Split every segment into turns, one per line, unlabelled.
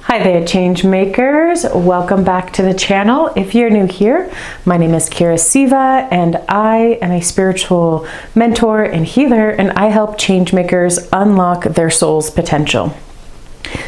Hi there, change makers. Welcome back to the channel. If you're new here, my name is Kira Siva and I am a spiritual mentor and healer, and I help change makers unlock their soul's potential.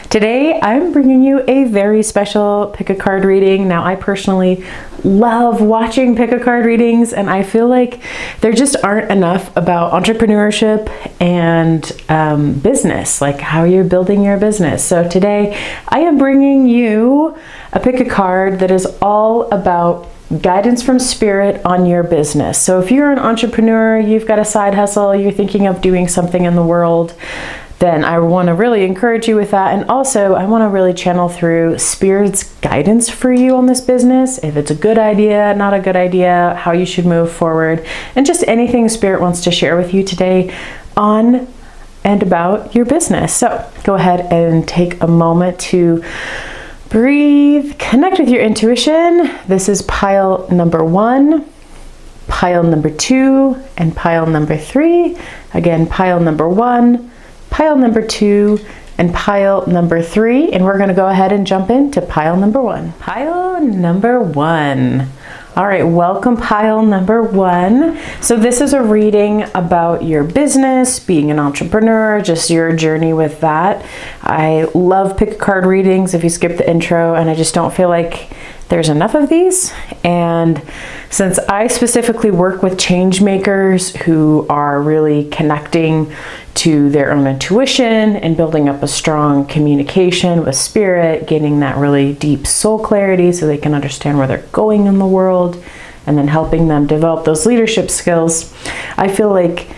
Today, I'm bringing you a very special pick a card reading. Now, I personally love watching pick a card readings, and I feel like there just aren't enough about entrepreneurship and business, like how you're building your business. So today, I am bringing you a pick a card that is all about guidance from spirit on your business. So if you're an entrepreneur, you've got a side hustle, you're thinking of doing something in the world, then I want to really encourage you with that. And also, I want to really channel through Spirit's guidance for you on this business. If it's a good idea, not a good idea, how you should move forward, and just anything Spirit wants to share with you today on and about your business. So go ahead and take a moment to breathe, connect with your intuition. This is pile number 1, pile number 2, and pile number 3. Again, pile number 1, pile number 2, and pile number 3, and we're going to go ahead and jump into pile number 1. Pile number 1. All right, welcome pile number 1. So this is a reading about your business, being an entrepreneur, just your journey with that. I love pick a card readings if you skip the intro, and I just don't feel like there's enough of these. And since I specifically work with change makers who are really connecting to their own intuition and building up a strong communication with spirit, getting that really deep soul clarity so they can understand where they're going in the world, and then helping them develop those leadership skills, I feel like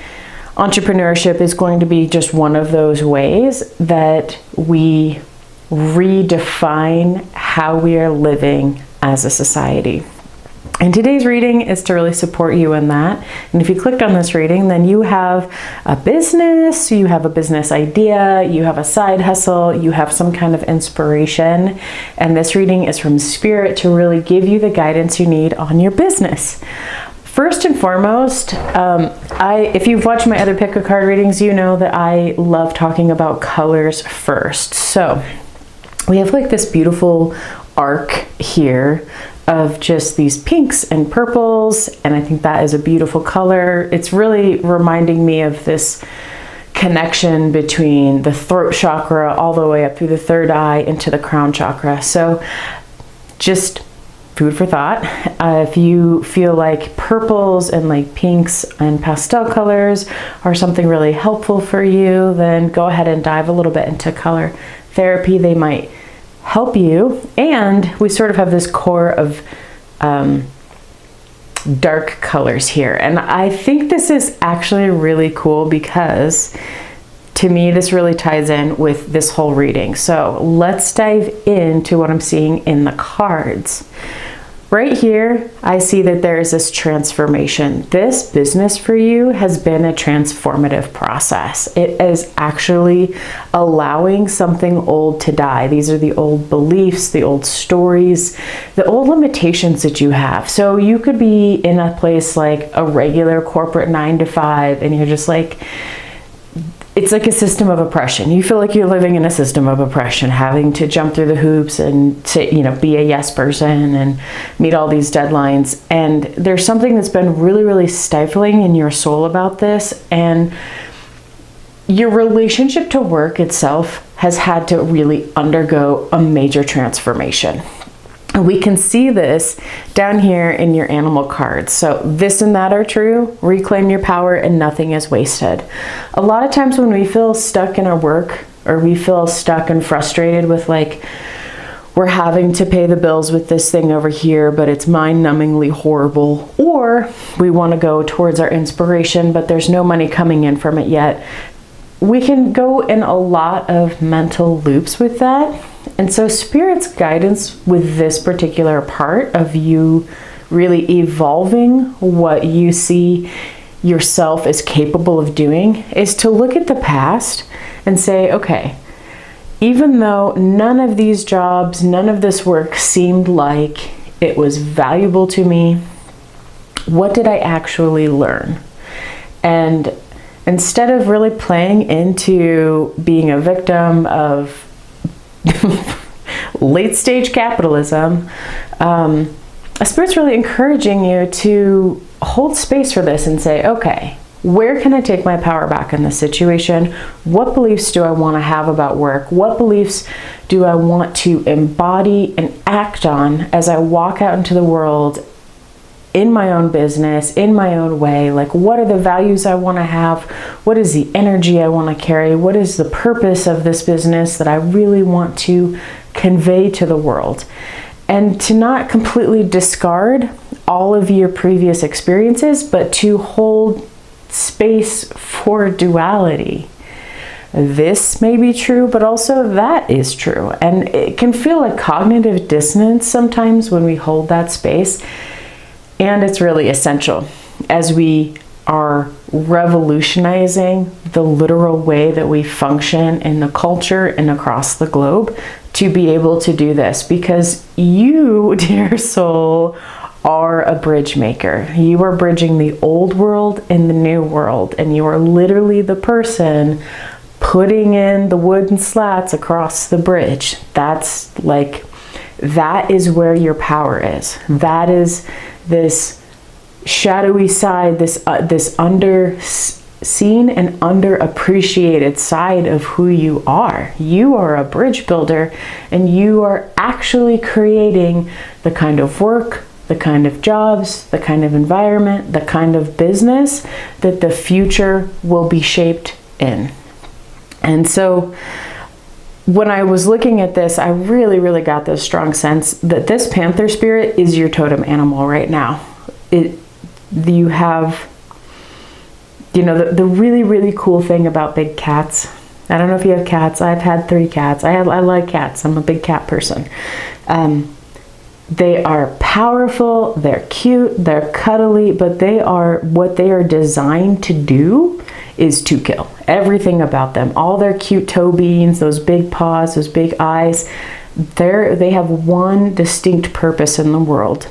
entrepreneurship is going to be just one of those ways that we redefine how we are living as a society. And today's reading is to really support you in that. And if you clicked on this reading, then you have a business, you have a business idea, you have a side hustle, you have some kind of inspiration. And this reading is from Spirit to really give you the guidance you need on your business. First and foremost, if you've watched my other pick a card readings, you know that I love talking about colors first. So we have like this beautiful arc here of just these pinks and purples, and I think that is a beautiful color. It's really reminding me of this connection between the throat chakra all the way up through the third eye into the crown chakra. So just food for thought. If you feel like purples and like pinks and pastel colors are something really helpful for you, then go ahead and dive a little bit into color therapy. They might help you. And we sort of have this core of dark colors here. And I think this is actually really cool because to me, this really ties in with this whole reading. So let's dive into what I'm seeing in the cards. Right here, I see that there is this transformation. This business for you has been a transformative process. It is actually allowing something old to die. These are the old beliefs, the old stories, the old limitations that you have. So you could be in a place like a regular corporate 9-to-5, and you're just like, it's like a system of oppression. You feel like you're living in a system of oppression, having to jump through the hoops and say, be a yes person and meet all these deadlines. And there's something that's been really, really stifling in your soul about this. And your relationship to work itself has had to really undergo a major transformation. And we can see this down here in your animal cards. So this and that are true. Reclaim your power and nothing is wasted. A lot of times when we feel stuck in our work, or we feel stuck and frustrated with like, we're having to pay the bills with this thing over here, but it's mind-numbingly horrible. Or we want to go towards our inspiration, but there's no money coming in from it yet. We can go in a lot of mental loops with that. And so Spirit's guidance with this particular part of you really evolving what you see yourself as capable of doing is to look at the past and say, okay, even though none of these jobs, none of this work seemed like it was valuable to me, what did I actually learn? And instead of really playing into being a victim of late stage capitalism, Spirit's really encouraging you to hold space for this and say, okay, where can I take my power back in this situation? What beliefs do I want to have about work? What beliefs do I want to embody and act on as I walk out into the world in my own business, in my own way? Like, what are the values I want to have? What is the energy I want to carry? What is the purpose of this business that I really want to convey to the world? And to not completely discard all of your previous experiences, but to hold space for duality. This may be true, but also that is true. And it can feel like cognitive dissonance sometimes when we hold that space. And it's really essential as we are revolutionizing the literal way that we function in the culture and across the globe to be able to do this. Because you, dear soul, are a bridge maker. You are bridging the old world and the new world, and you are literally the person putting in the wooden slats across the bridge. That is where your power is. That is this shadowy side, this underseen and underappreciated side of who you are. You are a bridge builder, and you are actually creating the kind of work, the kind of jobs, the kind of environment, the kind of business that the future will be shaped in. And so when I was looking at this, I really, really got this strong sense that this panther spirit is your totem animal right now. You have, the really, really cool thing about big cats. I don't know if you have cats. I've had 3 cats. I like cats. I'm a big cat person. They are powerful, they're cute, they're cuddly, but what they are designed to do is to kill. Everything about them, all their cute toe beans, those big paws, those big eyes, they have one distinct purpose in the world.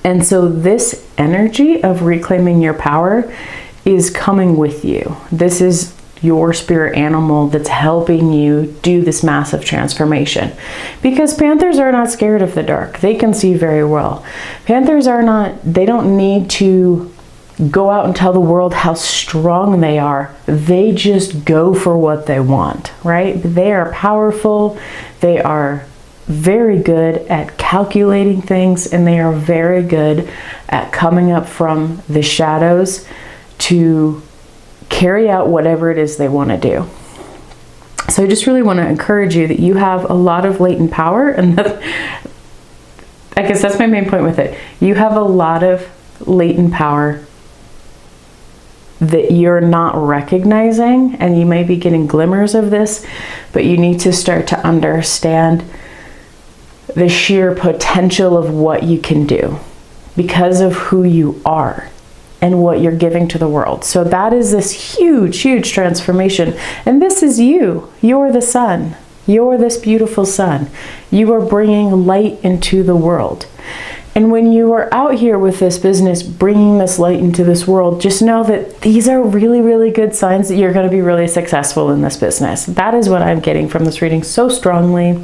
And so this energy of reclaiming your power is coming with you. This is your spirit animal that's helping you do this massive transformation. Because panthers are not scared of the dark. They can see very well. Panthers they don't need to go out and tell the world how strong they are. They just go for what they want, right? They are powerful. They are very good at calculating things, and they are very good at coming up from the shadows to carry out whatever it is they want to do. So I just really want to encourage you that you have a lot of latent power, and I guess that's my main point with it. You have a lot of latent power that you're not recognizing, and you may be getting glimmers of this, but you need to start to understand the sheer potential of what you can do because of who you are and what you're giving to the world. So that is this huge, huge transformation. And this is you. You're the sun. You're this beautiful sun. You are bringing light into the world. And when you are out here with this business, bringing this light into this world, just know that these are really, really good signs that you're going to be really successful in this business. That is what I'm getting from this reading so strongly.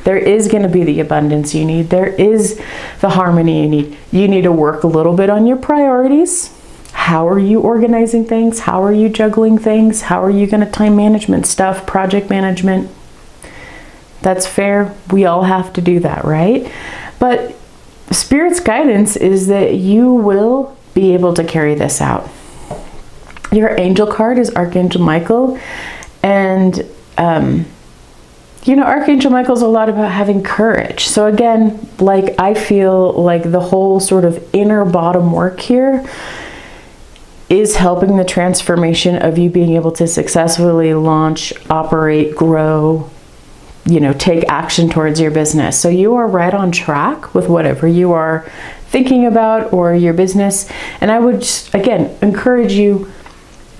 There is going to be the abundance you need. There is the harmony you need. You need to work a little bit on your priorities. How are you organizing things? How are you juggling things? How are you going to time management stuff, project management? That's fair. We all have to do that, right? But Spirit's guidance is that you will be able to carry this out. Your angel card is Archangel Michael, and Archangel Michael is a lot about having courage. So again, I feel like the whole sort of inner bottom work here is helping the transformation of you being able to successfully launch, operate, grow, take action towards your business. So you are right on track with whatever you are thinking about or your business. And I would just, again, encourage you,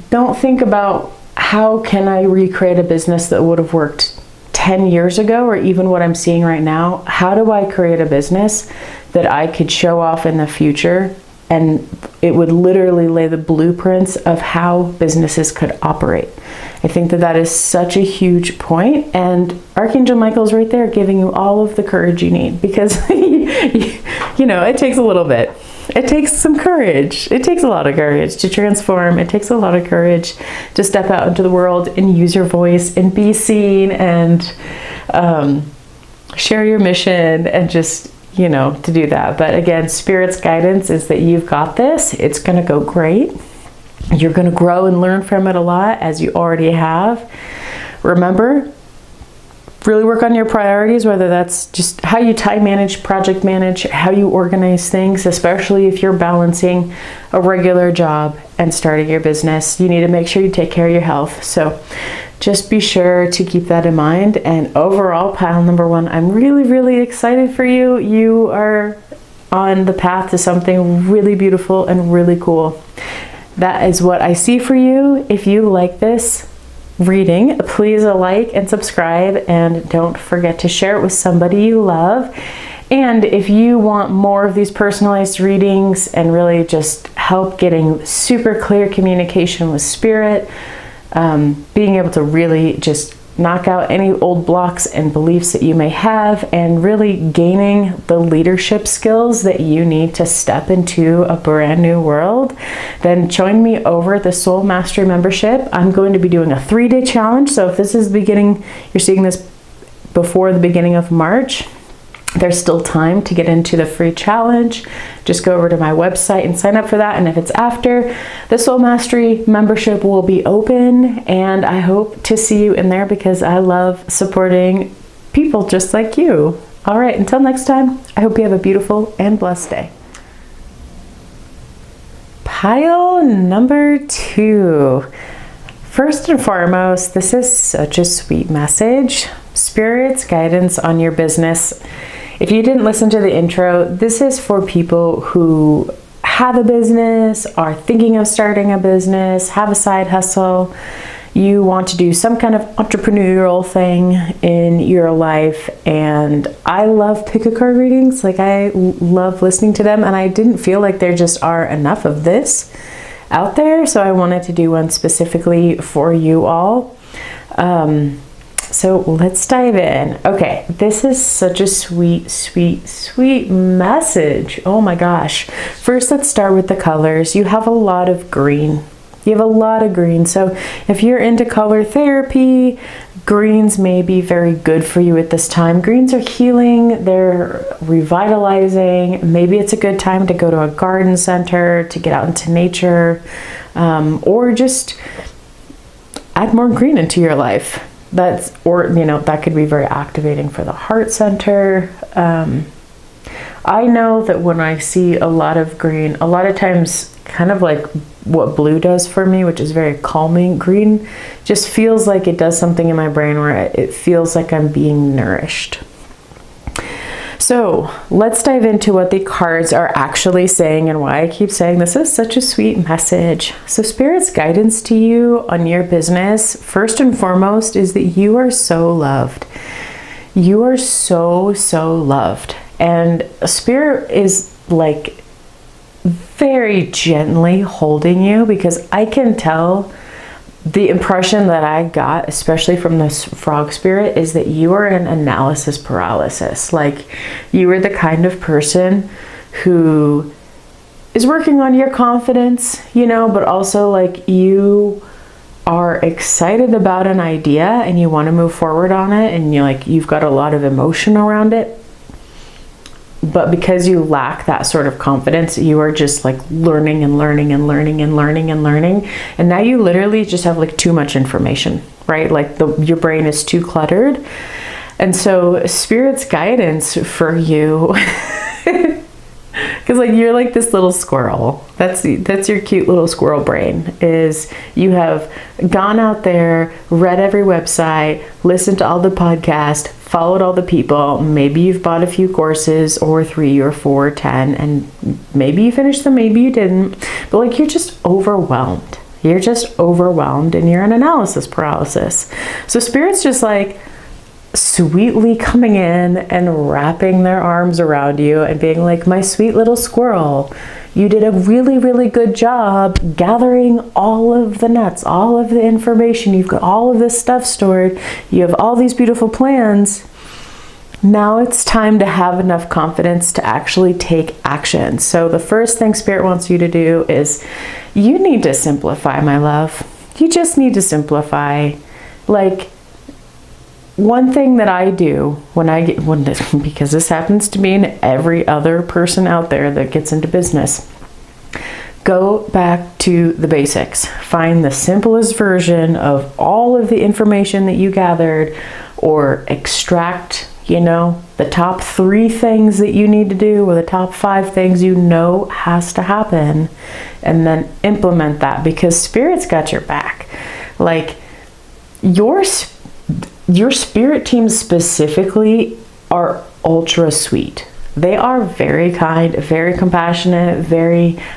don't think about how can I recreate a business that would have worked 10 years ago, or even what I'm seeing right now. How do I create a business that I could show off in the future and it would literally lay the blueprints of how businesses could operate. I think that that is such a huge point, and Archangel Michael's right there giving you all of the courage you need, because you know, it takes a little bit. It takes some courage. It takes a lot of courage to transform. It takes a lot of courage to step out into the world and use your voice and be seen and share your mission, and just, you know, to do that. But again, Spirit's guidance is that you've got this. It's going to go great. You're going to grow and learn from it a lot, as you already have. Remember, really work on your priorities, whether that's just how you time manage, project manage, how you organize things, especially if you're balancing a regular job and starting your business. You need to make sure you take care of your health. So just be sure to keep that in mind. And overall, pile number one, I'm really, really excited for you. You are on the path to something really beautiful and really cool. That is what I see for you. If you like this reading, please like and subscribe, and don't forget to share it with somebody you love. And if you want more of these personalized readings and really just help getting super clear communication with Spirit, being able to really just knock out any old blocks and beliefs that you may have, and really gaining the leadership skills that you need to step into a brand new world, then join me over at the Soul Mastery membership. I'm going to be doing a 3-day challenge. So if this is the beginning, you're seeing this before the beginning of March, there's still time to get into the free challenge. Just go over to my website and sign up for that. And if it's after, the Soul Mastery membership will be open, and I hope to see you in there, because I love supporting people just like you. All right, until next time, I hope you have a beautiful and blessed day. Pile number 2. First and foremost, this is such a sweet message. Spirit's guidance on your business. If you didn't listen to the intro, this is for people who have a business, are thinking of starting a business, have a side hustle. You want to do some kind of entrepreneurial thing in your life. And I love pick-a-card readings. Like, I love listening to them, and I didn't feel like there just are enough of this out there. So I wanted to do one specifically for you all. So let's dive in. Okay, this is such a sweet, sweet, sweet message. Oh my gosh. First, let's start with the colors. You have a lot of green. You have a lot of green. So if you're into color therapy, greens may be very good for you at this time. Greens are healing, they're revitalizing. Maybe it's a good time to go to a garden center, to get out into nature, or just add more green into your life. That could be very activating for the heart center. I know that when I see a lot of green, a lot of times, kind of like what blue does for me, which is very calming, green just feels like it does something in my brain where it feels like I'm being nourished. So let's dive into what the cards are actually saying, and why I keep saying this is such a sweet message. So Spirit's guidance to you on your business, first and foremost, is that you are so loved. You are so, so loved. And Spirit is like very gently holding you, because I can tell the impression that I got, especially from this frog spirit, is that you are in analysis paralysis. Like, you are the kind of person who is working on your confidence, but also like you are excited about an idea and you want to move forward on it, and you've got a lot of emotion around it. But because you lack that sort of confidence, you are just like learning and learning and learning and learning and learning. And now you literally just have like too much information, right? Like your brain is too cluttered. And so Spirit's guidance for you, because like you're like this little squirrel. That's your cute little squirrel brain, is you have gone out there, read every website, listened to all the podcasts, followed all the people. Maybe you've bought a few courses, or 3 or 4 or 10, and maybe you finished them, maybe you didn't. But like, you're just overwhelmed. You're just overwhelmed, and you're in analysis paralysis. So Spirit's just like sweetly coming in and wrapping their arms around you and being like, my sweet little squirrel, You did a really, really good job gathering all of the nuts, all of the information. You've got all of this stuff stored. You have all these beautiful plans. Now it's time to have enough confidence to actually take action. So the first thing Spirit wants you to do is you need to simplify, my love. You just need to simplify. Like, one thing that I do because this happens to me and every other person out there that gets into business, go back to the basics. Find the simplest version of all of the information that you gathered, or extract, the top 3 things that you need to do, or the top 5 things has to happen, and then implement that, because Spirit's got your back. Like, your spirit teams specifically are ultra sweet. They are very kind, very compassionate,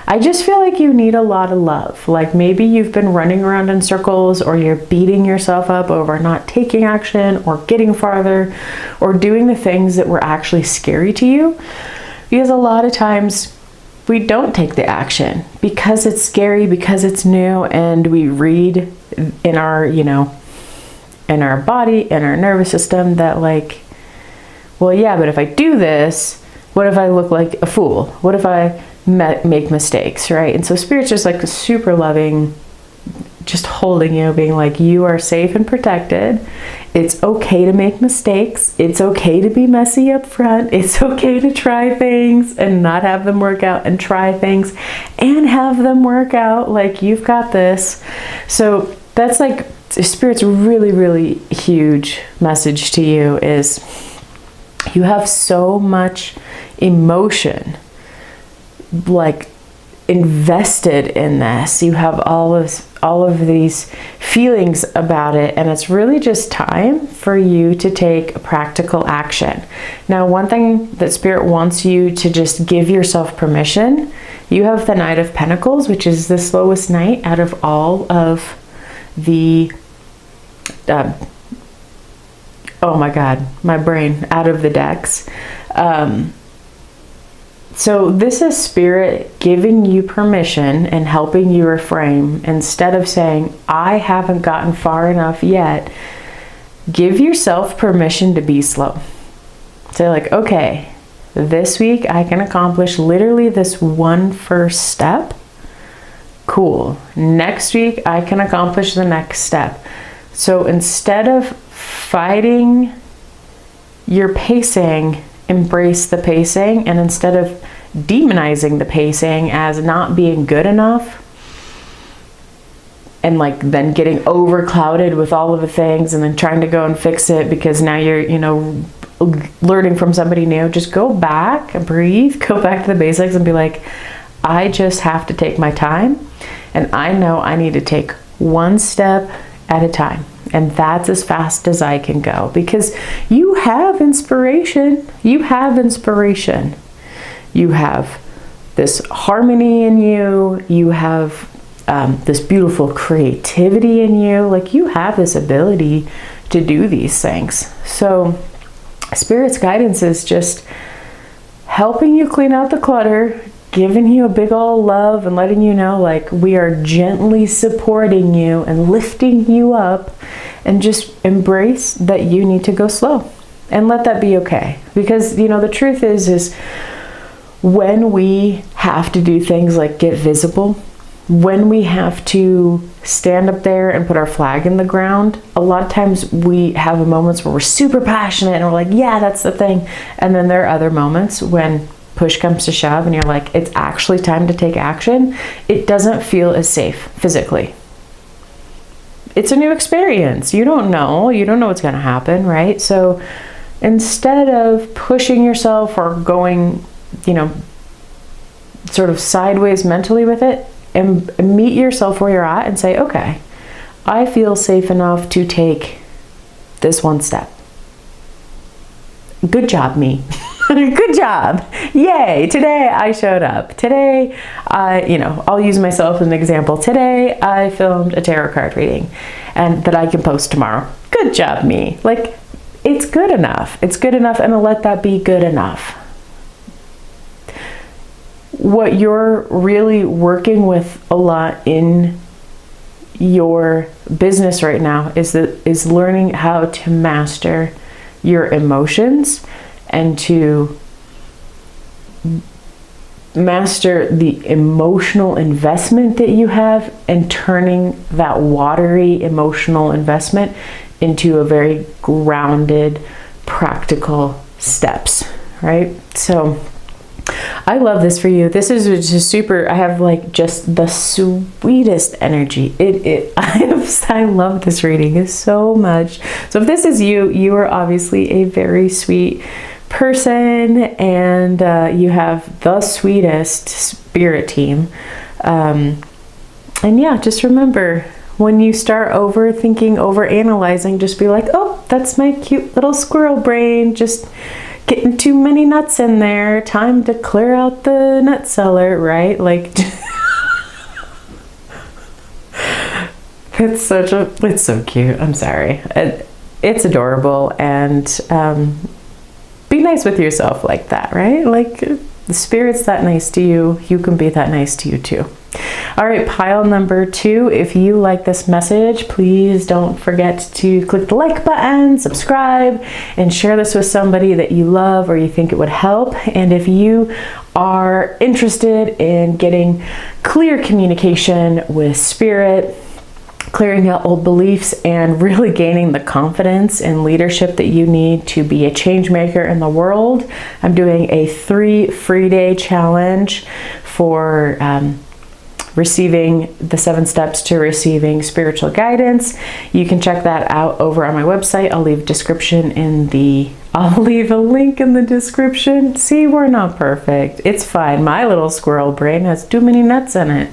I just feel like you need a lot of love. Like, maybe you've been running around in circles, or you're beating yourself up over not taking action or getting farther or doing the things that were actually scary to you. Because a lot of times we don't take the action because it's scary, because it's new, and we read in our, in our body, in our nervous system, that like, well, yeah, but if I do this, what if I look like a fool? What if I make mistakes, right? And so Spirit's just like super loving, just holding you, being like, you are safe and protected. It's okay to make mistakes. It's okay to be messy up front. It's okay to try things and not have them work out, and try things and have them work out. Like, you've got this. So that's like Spirit's really, really huge message to you is you have so much emotion, like, invested in this. You have all of these feelings about it, and it's really just time for you to take practical action. Now, one thing that Spirit wants you to just give yourself permission. You have the Knight of Pentacles, which is the slowest knight out of all of the oh my God, my brain, out of the decks. So this is Spirit giving you permission and helping you reframe. Instead of saying, I haven't gotten far enough yet, give yourself permission to be slow. Say like, okay, this week I can accomplish literally this one first step. Cool. Next week I can accomplish the next step. So instead of fighting your pacing, embrace the pacing, and instead of demonizing the pacing as not being good enough, and like then getting overclouded with all of the things and then trying to go and fix it because now you're, learning from somebody new, just go back and breathe, go back to the basics and be like, I just have to take my time, and I know I need to take one step at a time. And that's as fast as I can go, because you have inspiration. You have inspiration. You have this harmony in you. You have this beautiful creativity in you. Like, you have this ability to do these things. So Spirit's guidance is just helping you clean out the clutter, giving you a big ol' love, and letting you know, like, we are gently supporting you and lifting you up, and just embrace that you need to go slow and let that be okay. Because, the truth is when we have to do things like get visible, when we have to stand up there and put our flag in the ground, a lot of times we have moments where we're super passionate and we're like, yeah, that's the thing. And then there are other moments when push comes to shove and you're like, it's actually time to take action. It doesn't feel as safe physically. It's a new experience. You don't know what's going to happen, right? So instead of pushing yourself or going, sort of sideways mentally with it, and meet yourself where you're at and say, okay, I feel safe enough to take this one step. Good job, me. Good job. Yay. Today I showed up. Today, I'll use myself as an example. Today I filmed a tarot card reading and that I can post tomorrow. Good job, me. Like, it's good enough. It's good enough, and I'll let that be good enough. what you're really working with a lot in your business right now is learning how to master your emotions and to master the emotional investment that you have, and turning that watery emotional investment into a very grounded, practical steps, right? So I love this for you. This is just super. I have like just the sweetest energy. I love this reading so much. So if this is you, you are obviously a very sweet person, and you have the sweetest spirit team. And yeah, just remember, when you start overthinking, overanalyzing, just be like, oh, that's my cute little squirrel brain just getting too many nuts in there. Time to clear out the nut cellar, right? Like, it's so cute. I'm sorry. It's adorable, and be nice with yourself like that, right? Like, the spirit's that nice to you, you can be that nice to you too. All right, pile number 2. If you like this message, please don't forget to click the like button, subscribe, and share this with somebody that you love or you think it would help. And if you are interested in getting clear communication with spirit, clearing out old beliefs, and really gaining the confidence and leadership that you need to be a change maker in the world, I'm doing a 3 free day challenge for receiving the 7 steps to receiving spiritual guidance. You can check that out over on my website. I'll leave a link in the description. See, we're not perfect. It's fine. My little squirrel brain has too many nuts in it.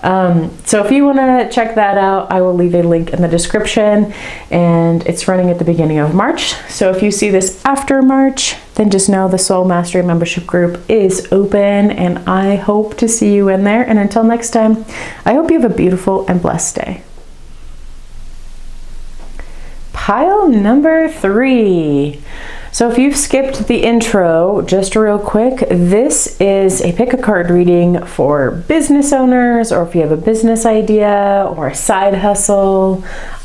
So if you want to check that out, I will leave a link in the description, and it's running at the beginning of March. So if you see this after March, then just know the Soul Mastery membership group is open, and I hope to see you in there. And until next time, I hope you have a beautiful and blessed day. Pile number 3. So if you've skipped the intro, just real quick, this is a pick a card reading for business owners, or if you have a business idea or a side hustle.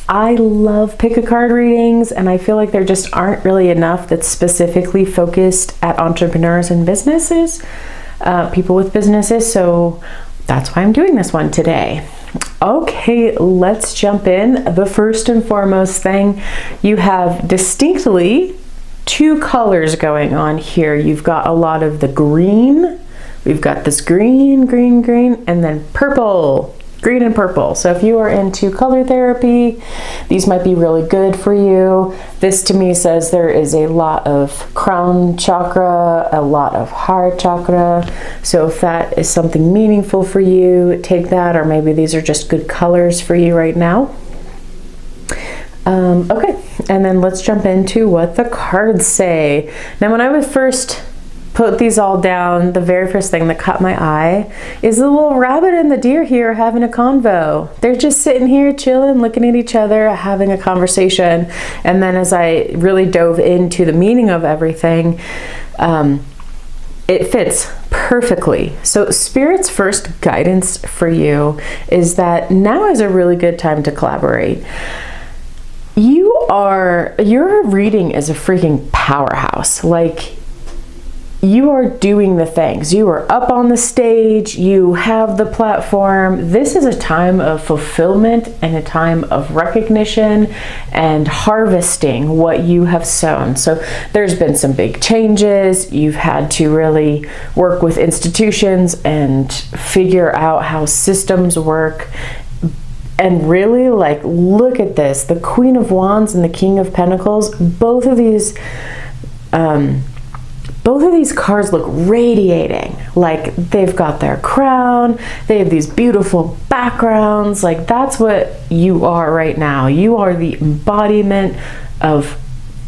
I love pick a card readings, and I feel like there just aren't really enough that's specifically focused at entrepreneurs and businesses, people with businesses. So that's why I'm doing this one today. Okay, let's jump in. The first and foremost thing, you have distinctly 2 colors going on here. You've got a lot of the green. We've got this green, and then purple, green and purple. So if you are into color therapy, these might be really good for you. This to me says there is a lot of crown chakra, a lot of heart chakra. So if that is something meaningful for you, take that, or maybe these are just good colors for you right now. Okay, and then let's jump into what the cards say. Now, when I would first put these all down, the very first thing that caught my eye is the little rabbit and the deer here having a convo. They're just sitting here chilling, looking at each other, having a conversation. And then as I really dove into the meaning of everything, it fits perfectly. So Spirit's first guidance for you is that now is a really good time to collaborate. Your reading is a freaking powerhouse. Like, you are doing the things. You are up on the stage. You have the platform. This is a time of fulfillment and a time of recognition and harvesting what you have sown. So there's been some big changes. You've had to really work with institutions and figure out how systems work. And really, like, look at this. The Queen of Wands and the King of Pentacles, both of these cards look radiating. Like, they've got their crown, they have these beautiful backgrounds. Like, that's what you are right now. You are the embodiment of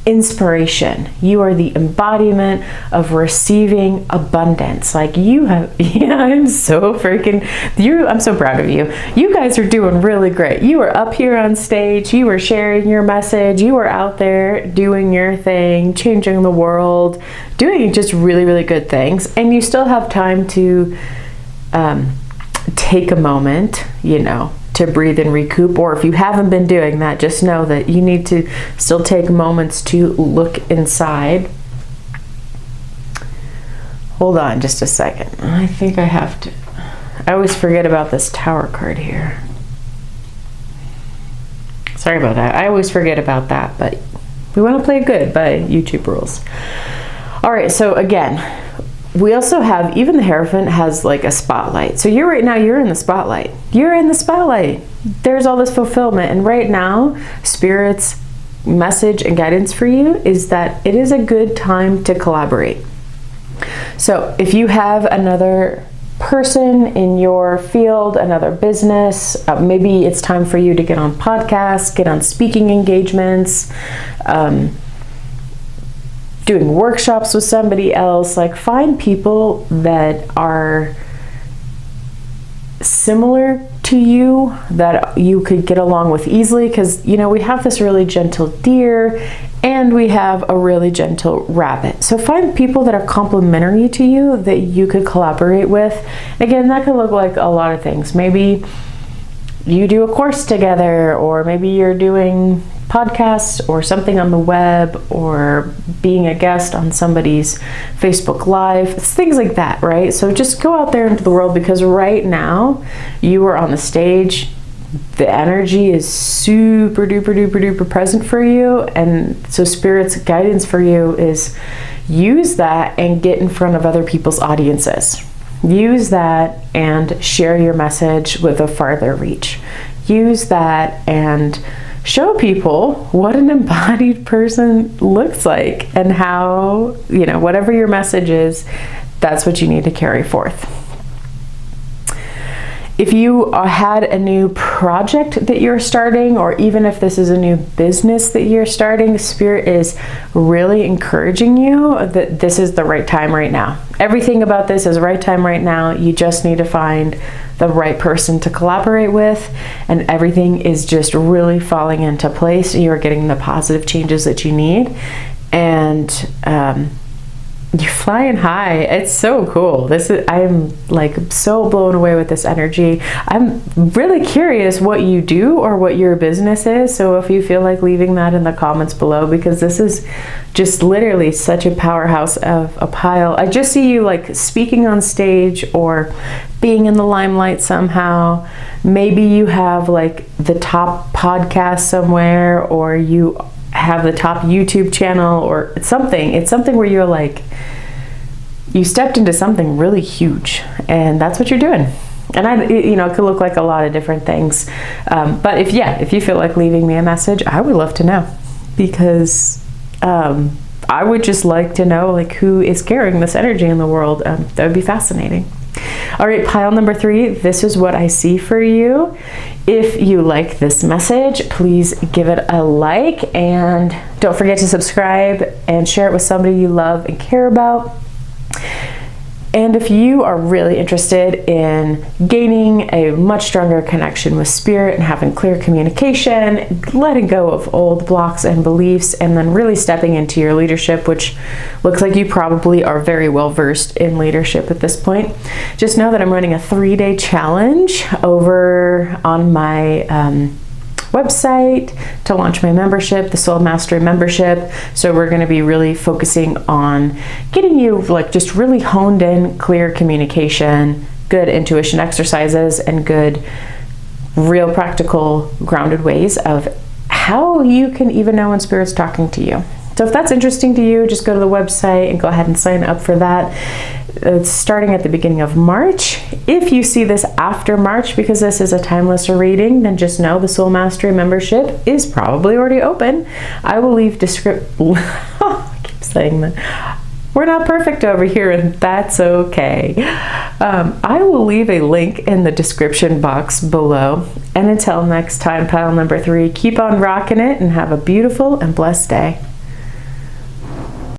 inspiration. You are the embodiment of receiving abundance. Like you have, yeah, I'm so proud of you. You guys are doing really great. You are up here on stage, you are sharing your message, you are out there doing your thing, changing the world, doing just really, really good things. And you still have time to take a moment, to breathe and recoup. Or if you haven't been doing that, just know that you need to still take moments to look inside. Hold on just a second. I think I have to. I always forget about this Tower card here. Sorry about that. I always forget about that, but we want to play good by YouTube rules. All right, so again, we also have, even the Hierophant has like a spotlight. So you're in the spotlight. You're in the spotlight. There's all this fulfillment. And right now, Spirit's message and guidance for you is that it is a good time to collaborate. So if you have another person in your field, another business, maybe it's time for you to get on podcasts, get on speaking engagements, doing workshops with somebody else. Like, find people that are similar to you that you could get along with easily, because we have this really gentle deer and we have a really gentle rabbit. So find people that are complementary to you that you could collaborate with. Again, that could look like a lot of things. Maybe you do a course together, or maybe you're doing podcasts or something on the web, or being a guest on somebody's Facebook Live. It's things like that, right? So just go out there into the world, because right now you are on the stage. The energy is super duper duper duper present for you. And so Spirit's guidance for you is use that and get in front of other people's audiences. Use that and share your message with a farther reach. Use that and show people what an embodied person looks like, and how, whatever your message is, that's what you need to carry forth. If you had a new project that you're starting, or even if this is a new business that you're starting, Spirit is really encouraging you that this is the right time right now. Everything about this is right time right now. You just need to find the right person to collaborate with, and everything is just really falling into place. You're getting the positive changes that you need, and you're flying high. It's so cool. I'm like so blown away with this energy. I'm really curious what you do or what your business is. So if you feel like leaving that in the comments below, because this is just literally such a powerhouse of a pile. I just see you like speaking on stage or being in the limelight somehow. Maybe you have like the top podcast somewhere, or you have the top YouTube channel, or it's something where you're like, you stepped into something really huge, and that's what you're doing. And it could look like a lot of different things. But if you feel like leaving me a message, I would love to know, because I would just like to know like who is carrying this energy in the world. That would be fascinating. All right, pile number 3, this is what I see for you. If you like this message, please give it a like, and don't forget to subscribe and share it with somebody you love and care about. And if you are really interested in gaining a much stronger connection with Spirit and having clear communication, letting go of old blocks and beliefs, and then really stepping into your leadership, which looks like you probably are very well versed in leadership at this point, just know that I'm running a 3-day challenge over on my website to launch my membership, the Soul Mastery membership. So we're going to be really focusing on getting you like just really honed in, clear communication, good intuition exercises, and good, real practical, grounded ways of how you can even know when Spirit's talking to you. So if that's interesting to you, just go to the website and go ahead and sign up for that. It's starting at the beginning of March. If you see this after March, because this is a timeless reading, then just know the Soul Mastery membership is probably already open. I will leave I keep saying that. We're not perfect over here, and that's okay. I will leave a link in the description box below. And until next time, pile number 3, keep on rocking it and have a beautiful and blessed day.